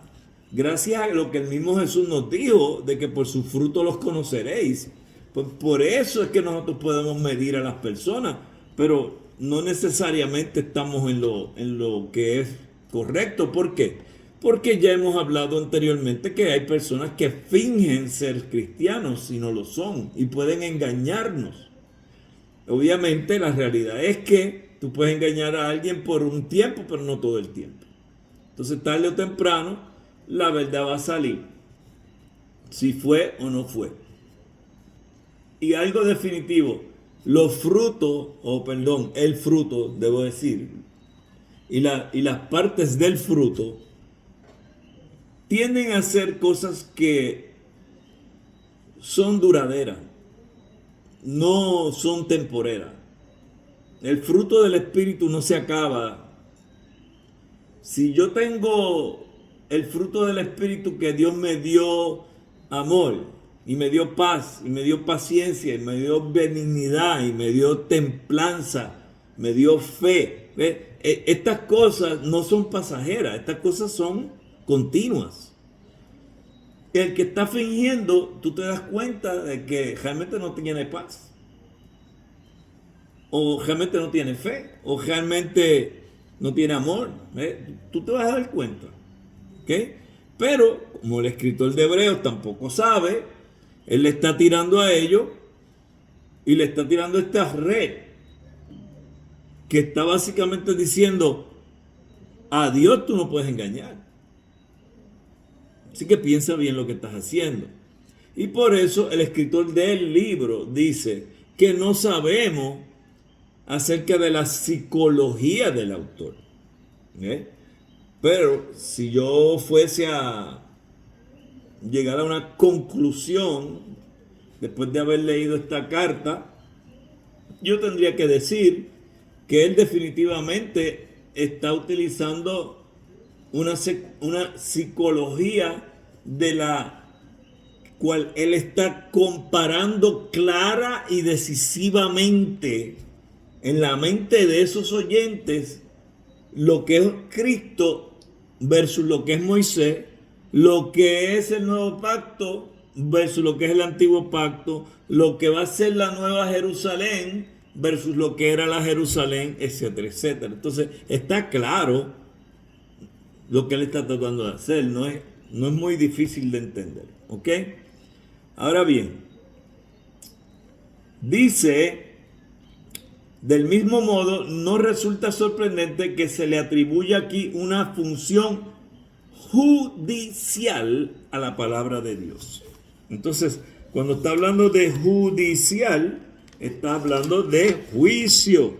A: gracias a lo que el mismo Jesús nos dijo, de que por sus frutos los conoceréis. Pues por eso es que nosotros podemos medir a las personas, pero no necesariamente estamos en lo que es correcto. ¿Por qué? Porque ya hemos hablado anteriormente que hay personas que fingen ser cristianos y no lo son, y pueden engañarnos. Obviamente la realidad es que tú puedes engañar a alguien por un tiempo, pero no todo el tiempo. Entonces tarde o temprano la verdad va a salir, si fue o no fue. Y algo definitivo, los frutos, el fruto, debo decir, y las partes del fruto tienden a ser cosas que son duraderas, no son temporeras. El fruto del Espíritu no se acaba. Si yo tengo el fruto del Espíritu, que Dios me dio amor, y me dio paz, y me dio paciencia, y me dio benignidad, y me dio templanza, me dio fe. Estas cosas no son pasajeras, estas cosas son continuas. El que está fingiendo, tú te das cuenta de que realmente no tiene paz, o realmente no tiene fe, o realmente no tiene amor. Tú te vas a dar cuenta. ¿Okay? Pero como el escritor de Hebreos tampoco sabe, él le está tirando a ellos y le está tirando esta red que está básicamente diciendo: a Dios tú no puedes engañar. Así que piensa bien lo que estás haciendo. Y por eso el escritor del libro dice que no sabemos acerca de la psicología del autor. Pero si yo fuese a llegar a una conclusión después de haber leído esta carta, yo tendría que decir que él definitivamente está utilizando una psicología de la cual él está comparando clara y decisivamente en la mente de esos oyentes lo que es Cristo versus lo que es Moisés, lo que es el nuevo pacto versus lo que es el antiguo pacto, lo que va a ser la nueva Jerusalén versus lo que era la Jerusalén, etcétera, etcétera. Entonces está claro lo que él está tratando de hacer, no es muy difícil de entender, ¿ok? Ahora bien, dice, del mismo modo, no resulta sorprendente que se le atribuya aquí una función judicial a la palabra de Dios. Entonces, cuando está hablando de judicial, está hablando de juicio,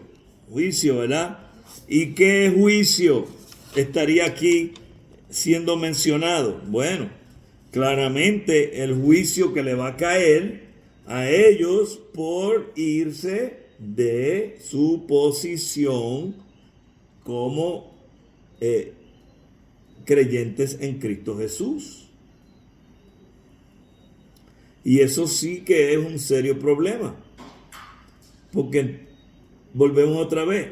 A: ¿verdad? ¿Y qué juicio estaría aquí siendo mencionado? Bueno, claramente el juicio que le va a caer a ellos por irse de su posición como creyentes en Cristo Jesús. Y eso sí que es un serio problema. Porque volvemos otra vez.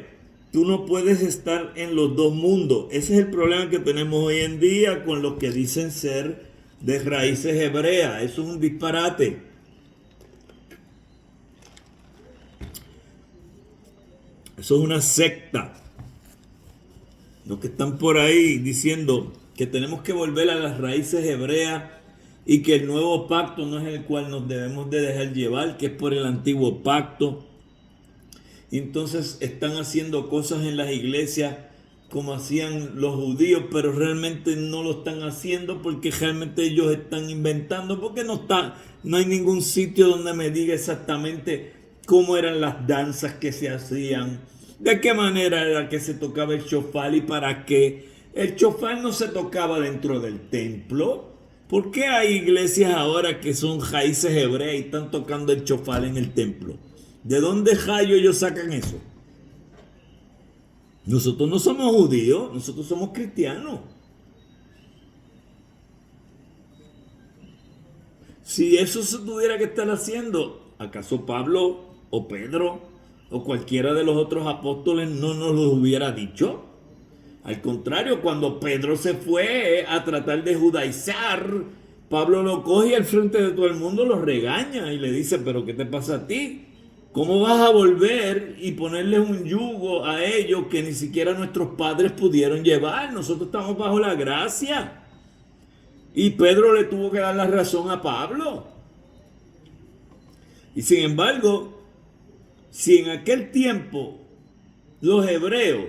A: Tú no puedes estar en los dos mundos. Ese es el problema que tenemos hoy en día con los que dicen ser de raíces hebreas. Eso es un disparate. Eso es una secta. Los que están por ahí diciendo que tenemos que volver a las raíces hebreas y que el nuevo pacto no es el cual nos debemos de dejar llevar, que es por el antiguo pacto. Y entonces están haciendo cosas en las iglesias como hacían los judíos, pero realmente no lo están haciendo porque realmente ellos están inventando, porque no hay ningún sitio donde me diga exactamente cómo eran las danzas que se hacían, de qué manera era que se tocaba el shofar y para qué. El shofar no se tocaba dentro del templo. ¿Por qué hay iglesias ahora que son raíces hebreas y están tocando el shofar en el templo? ¿De dónde ellos sacan eso? Nosotros no somos judíos, nosotros somos cristianos. Si eso se tuviera que estar haciendo, ¿acaso Pablo o Pedro o cualquiera de los otros apóstoles no nos lo hubiera dicho? Al contrario, cuando Pedro se fue a tratar de judaizar, Pablo lo coge al frente de todo el mundo, lo regaña y le dice, ¿pero qué te pasa a ti? ¿Cómo vas a volver y ponerles un yugo a ellos que ni siquiera nuestros padres pudieron llevar? Nosotros estamos bajo la gracia. Y Pedro le tuvo que dar la razón a Pablo. Y sin embargo, si en aquel tiempo los hebreos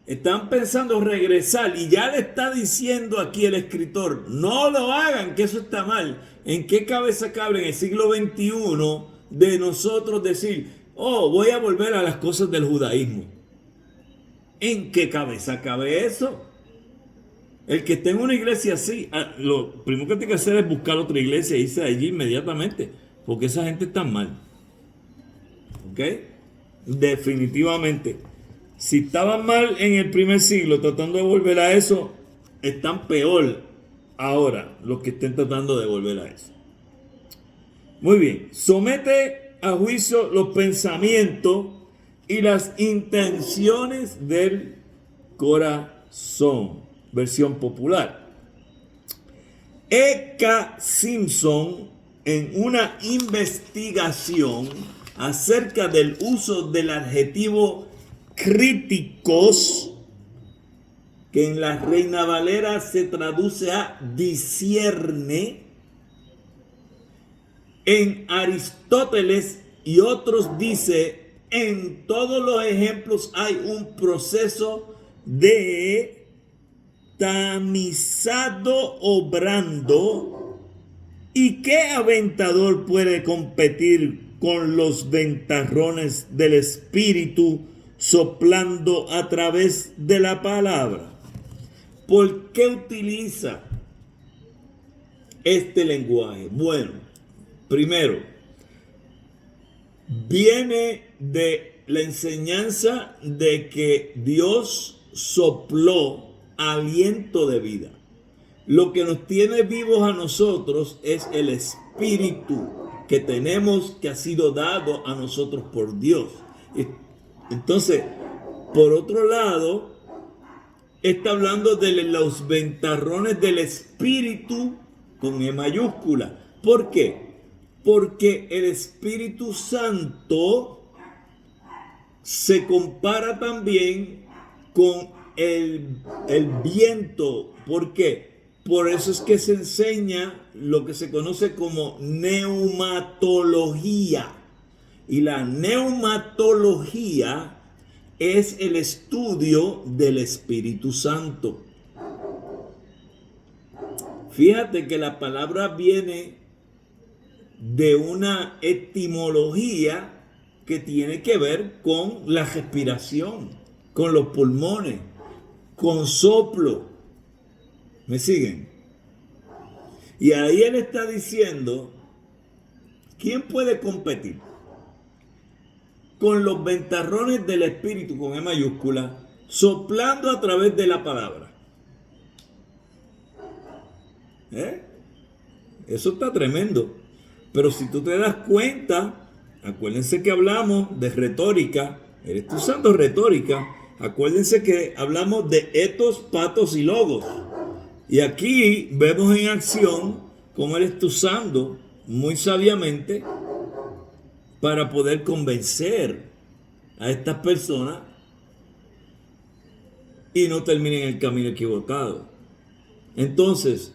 A: están pensando regresar y ya le está diciendo aquí el escritor, no lo hagan, que eso está mal, ¿en qué cabeza cabe en el siglo XXI de nosotros decir, voy a volver a las cosas del judaísmo? ¿En qué cabeza cabe eso? El que esté en una iglesia así, lo primero que tiene que hacer es buscar otra iglesia e irse allí inmediatamente, porque esa gente está mal. ¿Ok? Definitivamente. Si estaban mal en el primer siglo tratando de volver a eso, están peor ahora los que estén tratando de volver a eso. Muy bien. Somete a juicio los pensamientos y las intenciones del corazón. Versión popular. E.K. Simpson, en una investigación acerca del uso del adjetivo críticos, que en la Reina Valera se traduce a discierne, en Aristóteles y otros dice, en todos los ejemplos hay un proceso de tamizado obrando. ¿Y qué aventador puede competir con los ventarrones del espíritu soplando a través de la palabra? ¿Por qué utiliza este lenguaje? Bueno, primero, viene de la enseñanza de que Dios sopló aliento de vida. Lo que nos tiene vivos a nosotros es el espíritu que tenemos, que ha sido dado a nosotros por Dios. Entonces, por otro lado, está hablando de los ventarrones del espíritu con E mayúscula. ¿Por qué? Porque el Espíritu Santo se compara también con el viento. ¿Por qué? Por eso es que se enseña lo que se conoce como neumatología. Y la neumatología es el estudio del Espíritu Santo. Fíjate que la palabra viene de una etimología que tiene que ver con la respiración, con los pulmones, con soplo. ¿Me siguen? Y ahí él está diciendo, ¿quién puede competir con los ventarrones del Espíritu, con E mayúscula, soplando a través de la palabra? Eso está tremendo. Pero si tú te das cuenta, acuérdense que hablamos de retórica, él está usando retórica, acuérdense que hablamos de etos, patos y logos. Y aquí vemos en acción cómo él está usando muy sabiamente para poder convencer a estas personas y no terminen el camino equivocado. Entonces,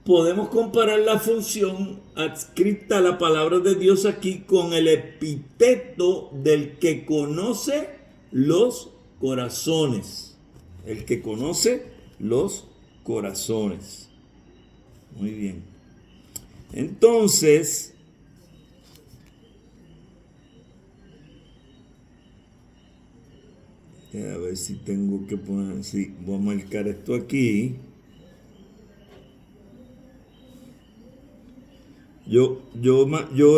A: podemos comparar la función adscrita a la palabra de Dios aquí con el epíteto del que conoce los corazones. El que conoce los corazones. Muy bien. Entonces, a ver si tengo que poner, sí, voy a marcar esto aquí. Yo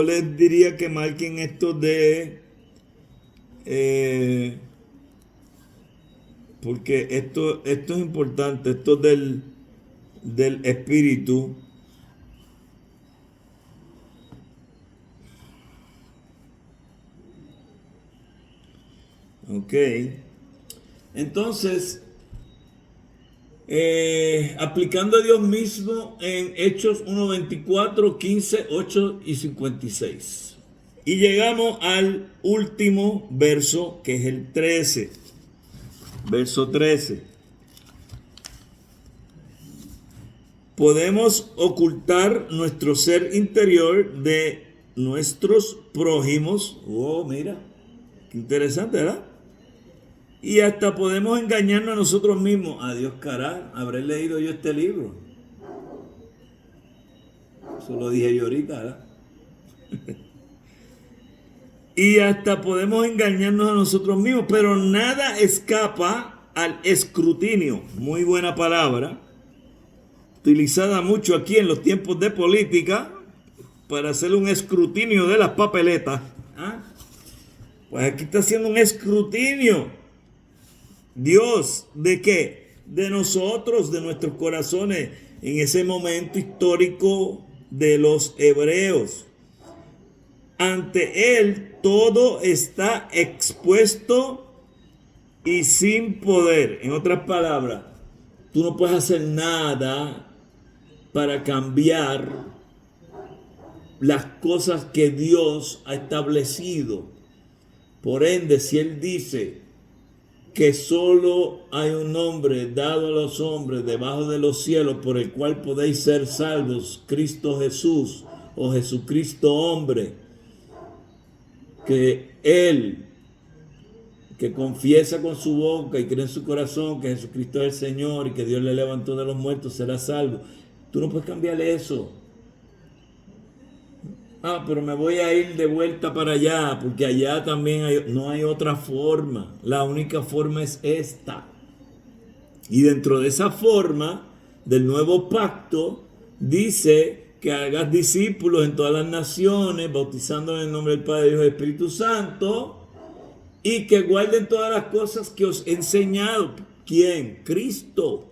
A: les diría que marquen esto de porque esto es importante, esto del espíritu. Ok. Entonces, aplicando a Dios mismo en Hechos 1:24, 15, 8 y 56. Y llegamos al último verso, que es el 13. Verso 13. Podemos ocultar nuestro ser interior de nuestros prójimos. Oh, mira, qué interesante, ¿verdad? Y hasta podemos engañarnos a nosotros mismos. Adiós, caray, habré leído yo este libro. Eso lo dije yo ahorita, ¿verdad? Y hasta podemos engañarnos a nosotros mismos, pero nada escapa al escrutinio. Muy buena palabra, utilizada mucho aquí en los tiempos de política para hacer un escrutinio de las papeletas. ¿Ah? Pues aquí está haciendo un escrutinio. Dios, ¿de qué? De nosotros, de nuestros corazones, en ese momento histórico de los hebreos. Ante Él todo está expuesto y sin poder. En otras palabras, tú no puedes hacer nada para cambiar las cosas que Dios ha establecido. Por ende, si Él dice que solo hay un nombre dado a los hombres debajo de los cielos por el cual podéis ser salvos, Cristo Jesús o Jesucristo hombre, que él que confiesa con su boca y cree en su corazón que Jesucristo es el Señor y que Dios le levantó de los muertos será salvo. Tú no puedes cambiarle eso. Pero me voy a ir de vuelta para allá, porque allá también no hay otra forma. La única forma es esta. Y dentro de esa forma del nuevo pacto, dice que hagas discípulos en todas las naciones, bautizándolos en el nombre del Padre, Hijo y Espíritu Santo, y que guarden todas las cosas que os he enseñado. ¿Quién? Cristo.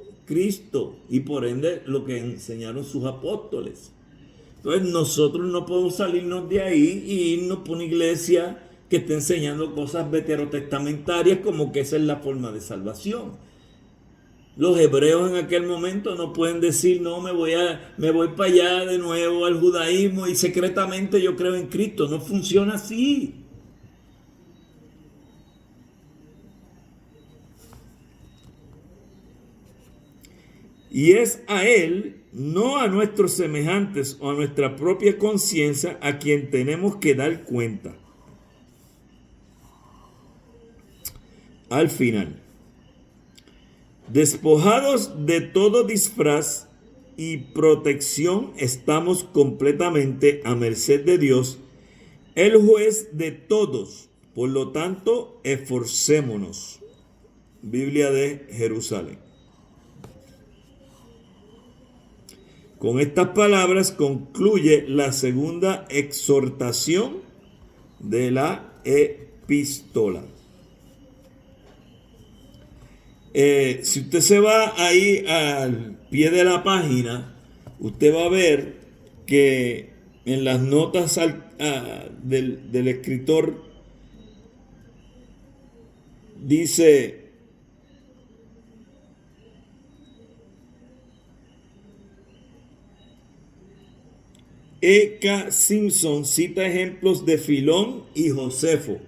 A: Y por ende lo que enseñaron sus apóstoles. Entonces nosotros no podemos salirnos de ahí y irnos por una iglesia que esté enseñando cosas veterotestamentarias como que esa es la forma de salvación. Los hebreos en aquel momento no pueden decir, no, me voy para allá de nuevo al judaísmo y secretamente yo creo en Cristo. No funciona así. Y es a Él, no a nuestros semejantes o a nuestra propia conciencia, a quien tenemos que dar cuenta. Al final, despojados de todo disfraz y protección, estamos completamente a merced de Dios, el juez de todos. Por lo tanto, esforcémonos. Biblia de Jerusalén. Con estas palabras concluye la segunda exhortación de la epístola. Si usted se va ahí al pie de la página, usted va a ver que en las notas del escritor dice: E.K. Simpson cita ejemplos de Filón y Josefo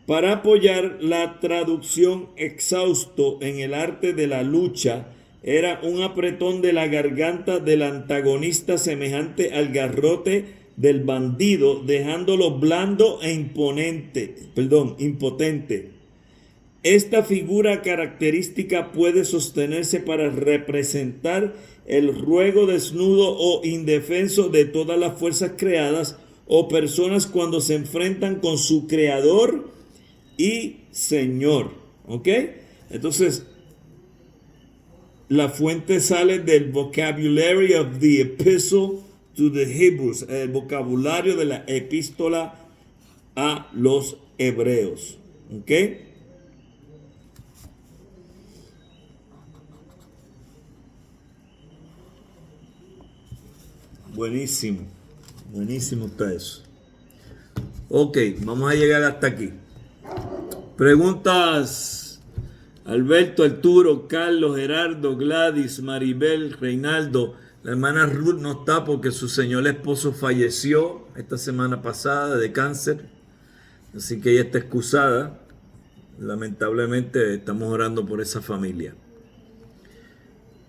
A: para apoyar la traducción. Exhausto en el arte de la lucha, era un apretón de la garganta del antagonista semejante al garrote del bandido, dejándolo blando e impotente. Esta figura característica puede sostenerse para representar el ruego desnudo o indefenso de todas las fuerzas creadas o personas cuando se enfrentan con su creador y Señor. ¿Ok? Entonces, la fuente sale del Vocabulary of the Epistle to the Hebrews, el vocabulario de la epístola a los hebreos. ¿Ok? Buenísimo. Buenísimo está eso. Ok, vamos a llegar hasta aquí. Preguntas: Alberto, Arturo, Carlos, Gerardo, Gladys, Maribel, Reinaldo. La hermana Ruth no está porque su señor esposo falleció esta semana pasada de cáncer. Así que ella está excusada. Lamentablemente estamos orando por esa familia.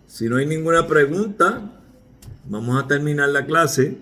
A: Si no hay ninguna pregunta, vamos a terminar la clase.